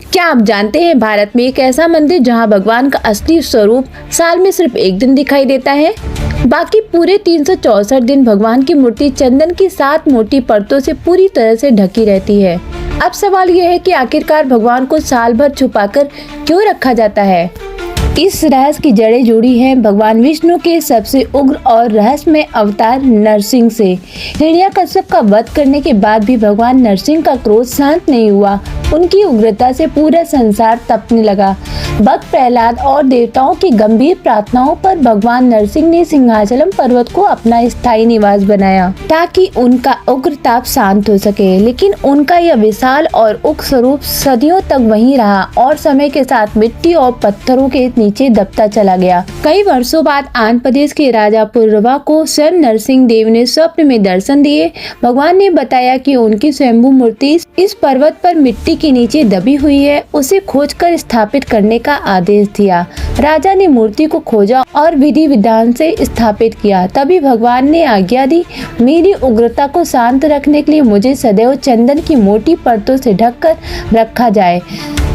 क्या आप जानते हैं भारत में एक ऐसा मंदिर जहां भगवान का असली स्वरूप साल में सिर्फ एक दिन दिखाई देता है। बाकी पूरे 364 दिन भगवान की मूर्ति चंदन की 7 मोटी परतों से पूरी तरह से ढकी रहती है। अब सवाल यह है कि आखिरकार भगवान को साल भर छुपाकर क्यों रखा जाता है। इस रहस्य की जड़ें जुड़ी हैं भगवान विष्णु के सबसे उग्र और रहस्यमय अवतार नरसिंह से। हिरण्यकश्यप का वध करने के बाद भी भगवान नरसिंह का क्रोध शांत नहीं हुआ। उनकी उग्रता से पूरा संसार तपने लगा। भक्त प्रहलाद और देवताओं की गंभीर प्रार्थनाओं पर भगवान नरसिंह ने सिंहाचलम पर्वत को अपना स्थायी निवास बनाया ताकि उनका उग्र ताप शांत हो सके। लेकिन उनका यह विशाल और उग्र स्वरूप सदियों तक वहीं रहा और समय के साथ मिट्टी और पत्थरों के नीचे दबता चला गया। कई वर्षों बाद आंध्र प्रदेश के राजा पुरवा को स्वयं नरसिंह देव ने स्वप्न में दर्शन दिए। भगवान ने बताया कि उनकी स्वयंभू मूर्ति इस पर्वत पर मिट्टी के नीचे दबी हुई है, उसे खोजकर स्थापित करने का आदेश दिया। राजा ने मूर्ति को खोजा और विधि विधान से स्थापित किया। तभी भगवान ने आज्ञा दी, मेरी उग्रता को शांत रखने के लिए मुझे सदैव चंदन की मोटी परतों से ढककर रखा जाए।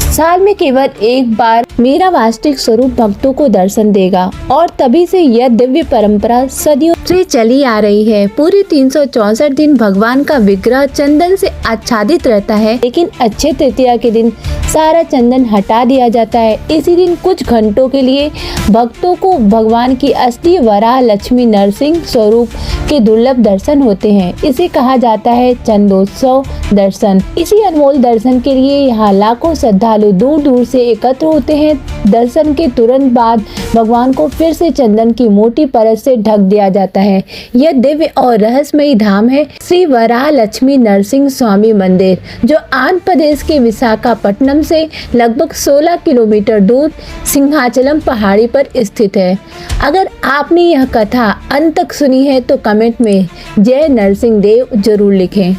साल में केवल एक बार मेरा वास्तविक स्वरूप भक्तों को दर्शन देगा। और तभी से यह दिव्य परंपरा सदियों से चली आ रही है। पूरे 364 दिन भगवान का विग्रह चंदन से आच्छादित रहता है, लेकिन अक्षय तृतीया के दिन सारा चंदन हटा दिया जाता है। इसी दिन कुछ घंटों के लिए भक्तों को भगवान की असली वराह लक्ष्मी नरसिंह स्वरूप के दुर्लभ दर्शन होते हैं। इसे कहा जाता है चंदोत्सव दर्शन। इसी अनमोल दर्शन के लिए यहाँ लाखों श्रद्धालु दूर दूर से एकत्र होते हैं। दर्शन के तुरंत बाद भगवान को फिर से चंदन की मोटी परत से ढक दिया जाता है। यह दिव्य और रहस्यमयी धाम है श्री वराह लक्ष्मी नरसिंह स्वामी मंदिर, जो आंध्र प्रदेश के विशाखापट्टनम से लगभग 16 किलोमीटर दूर सिंहाचलम पहाड़ी पर स्थित है। अगर आपने यह कथा अंत तक सुनी है तो कमेंट में जय नरसिंह देव जरूर लिखें।